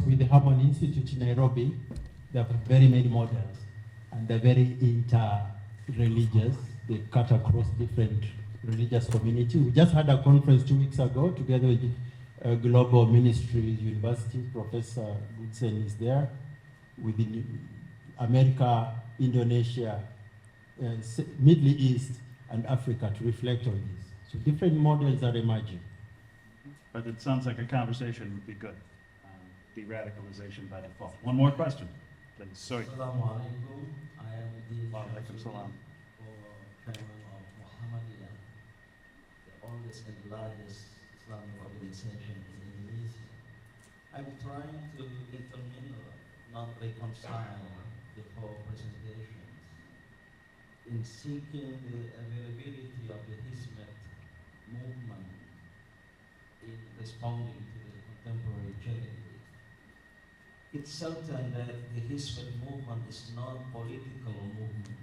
with the Harmony Institute in Nairobi, they have very many models, and they're very inter-religious. They cut across different religious communities. We just had a conference 2 weeks ago together with Global Ministries University. Professor Goodson is there, with the America, Indonesia, Middle East, and Africa to reflect on this. So different models are emerging. But it sounds like a conversation would be good. De-radicalization by default. One more question, please. Sorry. Assalamu alaikum. I am the Salam. chairman of Muhammadiyah, the oldest and largest Islamic organization in Indonesia. I'm trying to intermingle, not reconcile the four presentations in seeking the availability of the Hizmet movement in responding to the contemporary challenges. It's certain that the Hizmet movement is not a political movement,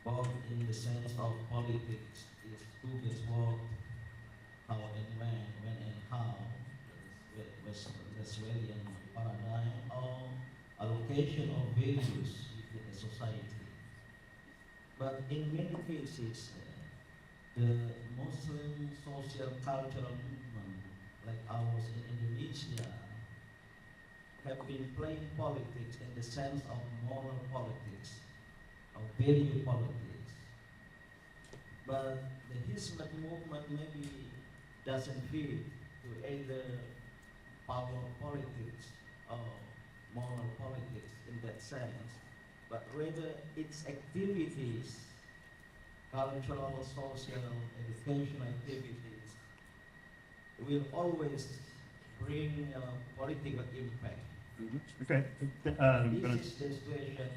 both in the sense of politics is who gets what, how and when and how, Westphalian paradigm, or allocation of values within a society. But in many cases, the Muslim social cultural movement, like ours in Indonesia, have been playing politics in the sense of moral politics, of value politics. But the Hizmet movement maybe doesn't fit to either power politics or moral politics in that sense, but rather its activities, cultural, social, educational activities, will always bring political impact. Okay. This is the situation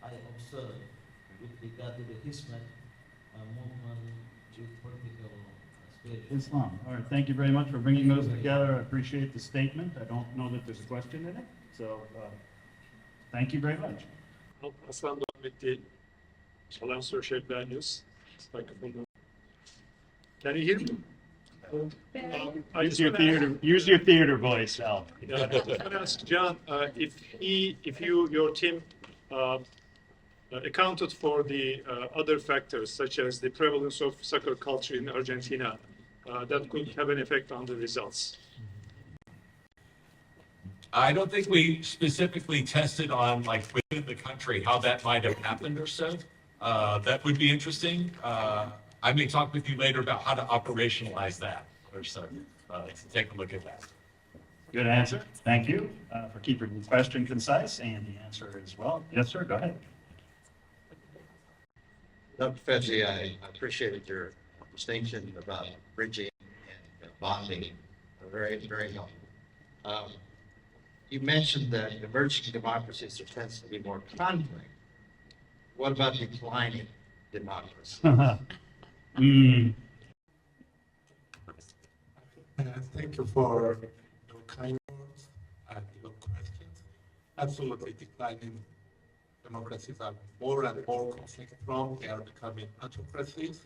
I observe with regard to the Hizmet movement with political situation. Islam. All right. Thank you very much for bringing those together. I appreciate the statement. I don't know that there's a question in it. So thank you very much. Aslan Rahmetli Salam Social Values. Can you hear me? Use your theater voice, Al. Yeah, I was going to ask John if your team accounted for the other factors such as the prevalence of soccer culture in Argentina that could have an effect on the results. I don't think we specifically tested on like within the country how that might have happened or so. That would be interesting. I may talk with you later about how to operationalize that or so. Take a look at that. Good answer. Thank you for keeping the question concise and the answer as well. Yes, sir. Go ahead. Dr. Fevzi, I appreciated your distinction about bridging and bonding. Very, very helpful. You mentioned that in emerging democracies there tends to be more conflict. What about declining democracy? Thank you for your kind words and your questions. Absolutely, declining democracies are more and more conflict-prone. They are becoming autocracies.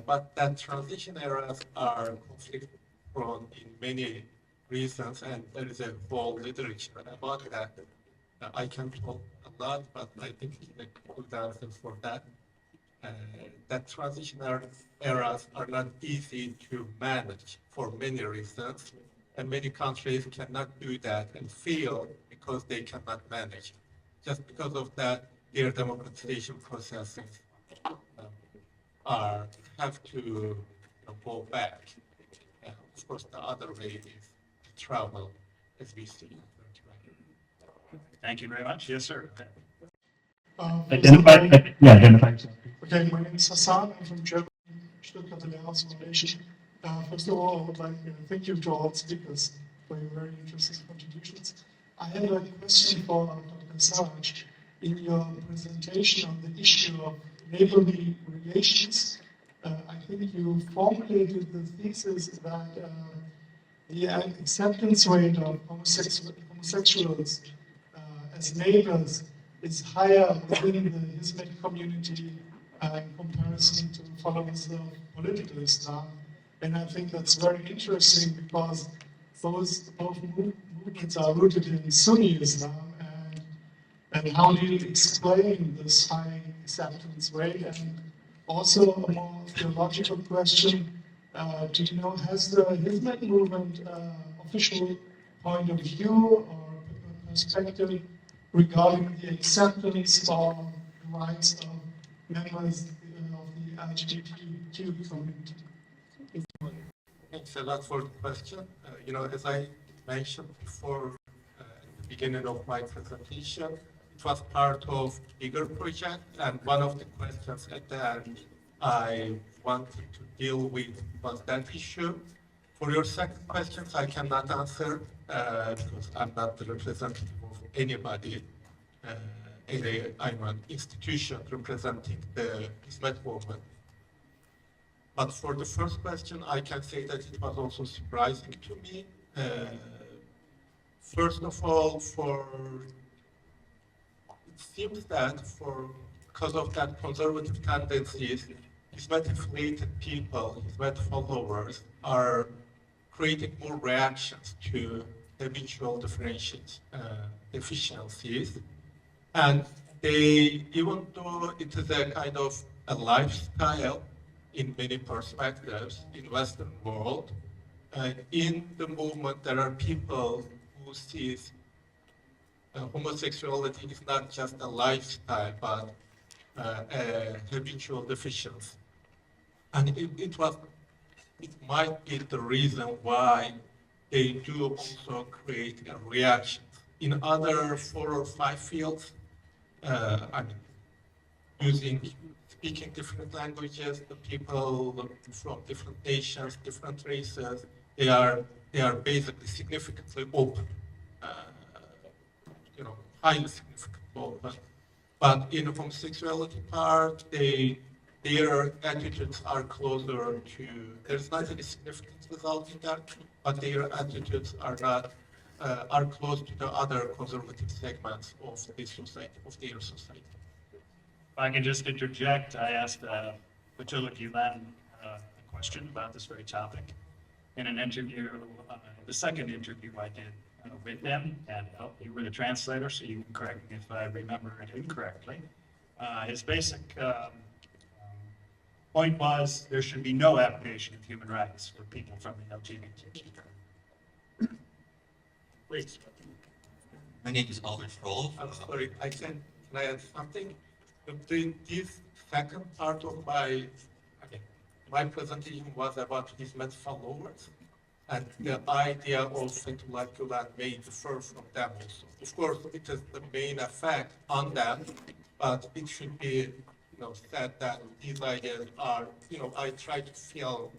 But that transition eras are conflict-prone in many reasons, and there is a whole literature about that. I can talk a lot, but I think the good answer for that. That transition eras are not easy to manage for many reasons, and many countries cannot do that and fail because they cannot manage. Just because of that, their democratization processes have to go back. Of course, the other way is to travel, as we see. Thank you very much. Yes, sir. Identify. Okay, my name is Hassan. I'm from Germany, Stuttgart Alliance Foundation. First of all, I would like to thank you to all speakers for your very interesting contributions. I have a question for Dr. Sarac. In your presentation on the issue of neighborly relations, I think you formulated the thesis that the acceptance rate of homosexuals as neighbors is higher within the Hizmet community in comparison to followers of political Islam. And I think that's very interesting because both movements are rooted in Sunni Islam, and how do you explain this high acceptance rate? And also a more theological question, do you know, has the Hizmet movement official point of view or perspective regarding the acceptance of the rights of members of the LGBTQ community? Thanks a lot for the question. As I mentioned before at the beginning of my presentation, it was part of a bigger project, and one of the questions at the end I wanted to deal with was that issue. For your second question, I cannot answer because I'm not the representative of anybody, I'm an institution representing the Hizmet movement. But for the first question, I can say that it was also surprising to me. First of all, it seems that because of that conservative tendencies, Hizmet-affiliated people, Hizmet followers, are creating more reactions to habitual deficiencies. And even though it is a kind of a lifestyle in many perspectives in Western world, in the movement there are people who see homosexuality is not just a lifestyle, but a habitual deficiency. And it might be the reason why they do also create a reaction. In other 4 or 5 fields, speaking different languages, the people from different nations, different races, they are basically significantly open, highly significantly open. But in the homosexuality part, their attitudes are closer to, there's not any significant result in that, but their attitudes are not, are close to the other conservative segments of this society, of their society. If I can just interject, I asked Fethullah Gulen a question about this very topic in an interview, the second interview I did with him, and you were the translator, so you can correct me if I remember it incorrectly. His basic point was there should be no abrogation of human rights for people from the LGBTQ community. Please. My name is Albert Prof. I'm sorry, can I add something? This second part of my presentation was about Hizmet followers, and the idea of Fethullah Gulen may differ from them also. Of course, it is the main effect on them, but it should be said that these ideas are, I try to feel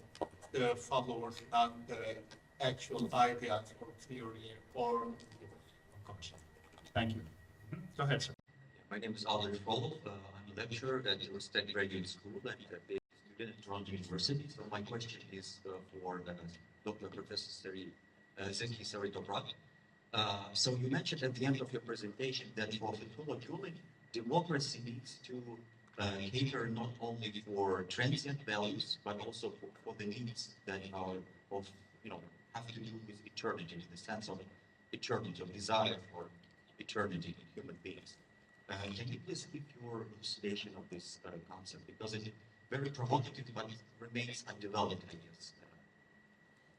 the followers, not the actual ideas or theory or concept. Thank you. Go ahead, sir. My name is Albert Prof. I'm a lecturer at the State Graduate School and a student at Toronto University. So my question is for Dr. Professor Zeki Saritoprak. So you mentioned at the end of your presentation that for Fethullah Gulen, democracy needs to cater not only for transient values, but also for the needs that are have to do with eternity, in the sense of eternity, of desire for eternity in human beings. Can you please give your elucidation of this concept? Because it's very provocative, but it remains undeveloped, I guess.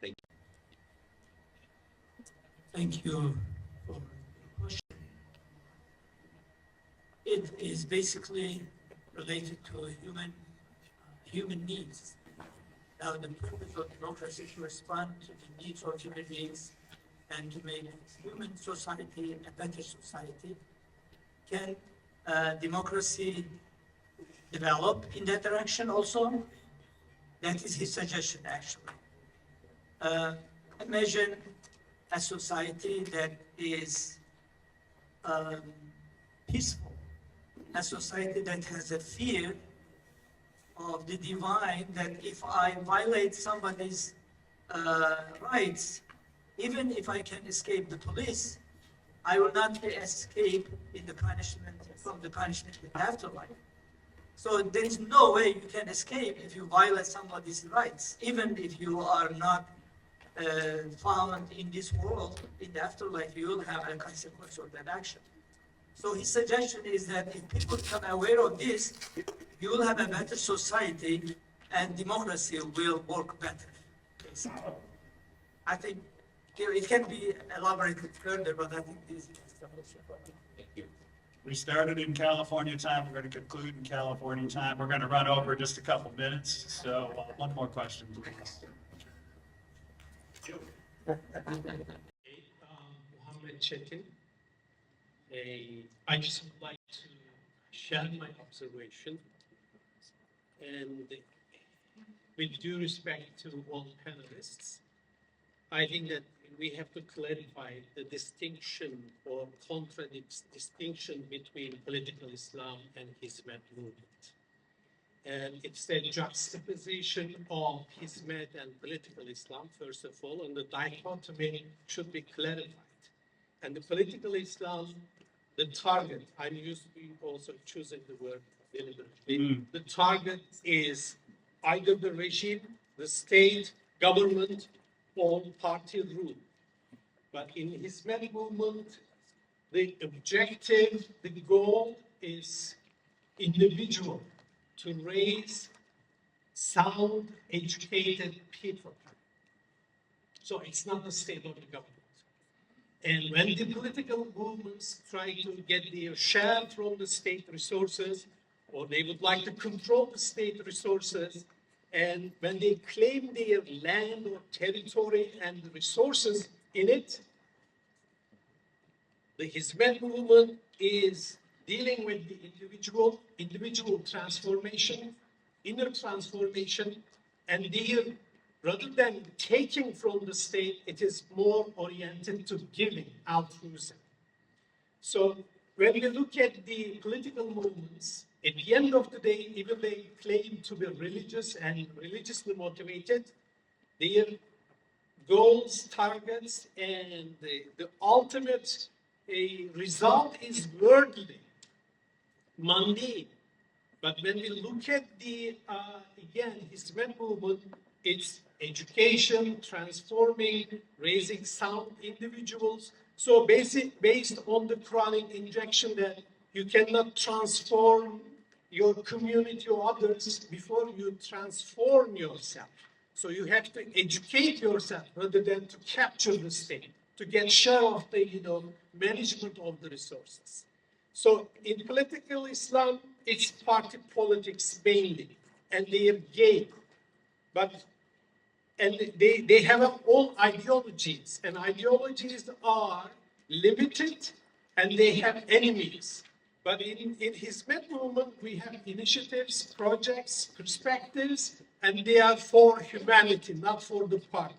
Thank you. Thank you for the question. It is basically related to human needs. Now, the purpose of democracy is to respond to the needs of human beings and to make human society a better society. Can democracy develop in that direction also? That is his suggestion, actually. Imagine a society that is peaceful, a society that has a fear of the divine, that if I violate somebody's rights, even if I can escape the police, I will not escape in the punishment from the punishment in afterlife. So there is no way you can escape if you violate somebody's rights, even if you are not found in this world, in the afterlife, you will have a consequence of that action. So his suggestion is that if people become aware of this, you will have a better society and democracy will work better. Basically. I think it can be elaborated further, but I think this is the most important. We started in California time. We're going to conclude in California time. We're going to run over just a couple minutes. So one more question, please. Mohammed Chetin. I just would like to share my observation, and with due respect to all panelists, I think that we have to clarify the distinction or distinction between political Islam and Hizmet movement. And it's a juxtaposition of Hizmet and political Islam, first of all, and the dichotomy should be clarified. And the political Islam, the target, I'm also choosing the word deliberately, the target is either the regime, the state, government, or party rule. But in Hizmet movement, the objective, the goal is individual, to raise sound, educated people. So it's not the state or the government. And when the political movements try to get their share from the state resources, or they would like to control the state resources, and when they claim their land or territory and the resources in it, the Hizmet movement is dealing with the individual transformation, inner transformation, and rather than taking from the state, it is more oriented to giving, altruism. So when we look at the political movements, at the end of the day, even they claim to be religious and religiously motivated, their goals, targets, and the ultimate result is worldly, mundane. But when we look at the, again, Hizmet movement, it's education, transforming, raising sound individuals. So based on the Quranic injection that you cannot transform your community or others before you transform yourself. So you have to educate yourself rather than to capture the state, to get share of the management of the resources. So in political Islam, it's party politics mainly, and they are gay. And they have all ideologies, and ideologies are limited, and they have enemies. But in Hizmet movement, we have initiatives, projects, perspectives, and they are for humanity, not for the party.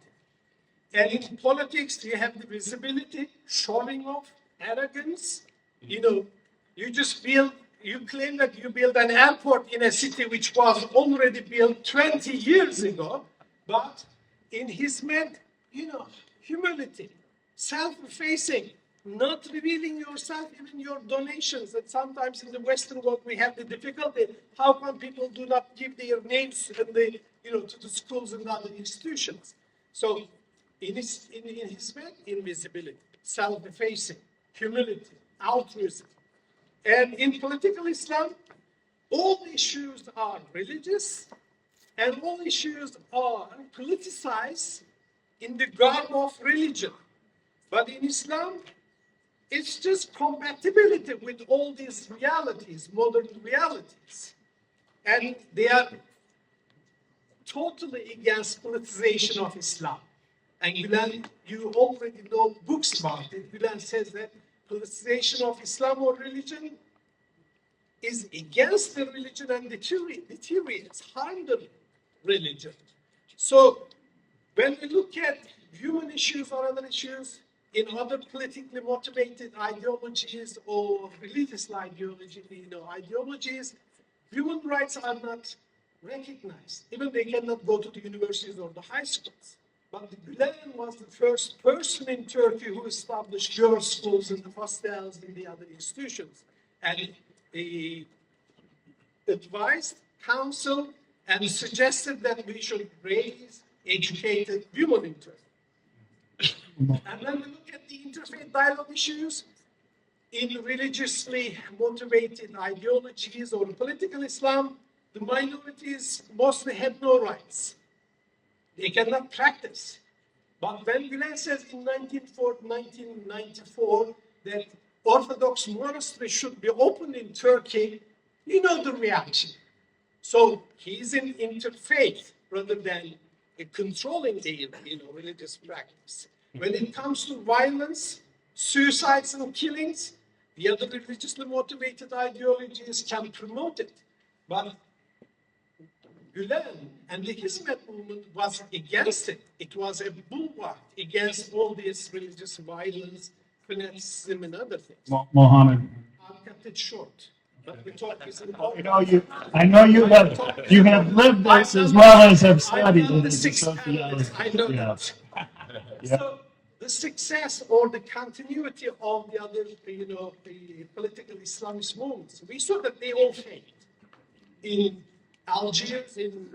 And in politics, you have the visibility, showing off, arrogance. You claim that you build an airport in a city which was already built 20 years ago, but in Hizmet, humility, self-effacing, not revealing yourself, even your donations. And sometimes in the Western world, we have the difficulty. How come people do not give their names and to the schools and other institutions? So in Hizmet, invisibility, self-effacing, humility, altruism. And in political Islam, all issues are religious and all issues are politicized in the garb of religion. But in Islam, it's just compatibility with all these realities, modern realities. And they are totally against politicization of Islam. And Gülen, you already know books about it. Gülen says that politicization of Islam or religion is against the religion and deteriorates, harm the religion. So when we look at human issues or other issues in other politically motivated ideologies or religious ideologies, human rights are not recognized. Even they cannot go to the universities or the high schools. But Gülen was the first person in Turkey who established girls' schools and the hostels and the other institutions. And he advised, counseled, and suggested that we should raise educated women in Turkey. And when we look at the interfaith dialogue issues, in religiously motivated ideologies or political Islam, the minorities mostly have no rights. They cannot practice. But when Gülen says in 1994 that Orthodox monasteries should be opened in Turkey, you know the reaction. So he's in interfaith rather than controlling the religious practice. When it comes to violence, suicides and killings, the other religiously motivated ideologies can promote it. But Gülen and the Hizmet movement was against it. It was a bulwark against all this religious violence, fanaticism, and other things. Mohammed. I'll cut it short. But we talk is I know you have lived this as well as have studied it as a sociologist. I know that. Yeah. So the success or the continuity of the other, the political Islamist movements, we saw that they all failed. In Algiers, in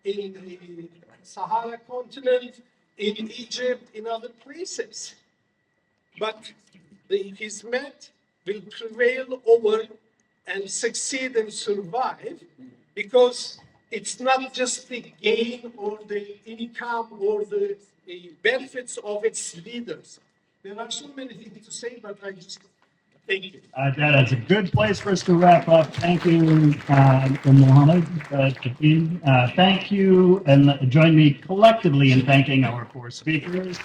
the Sahara continent, in Egypt, in other places. But the Hizmet will prevail over and succeed and survive because it's not just the gain or the income or the benefits of its leaders. There are so many things to say, but I just thank you. That is a good place for us to wrap up. Thank you, Mohammed. Thank you, and join me collectively in thanking our four speakers.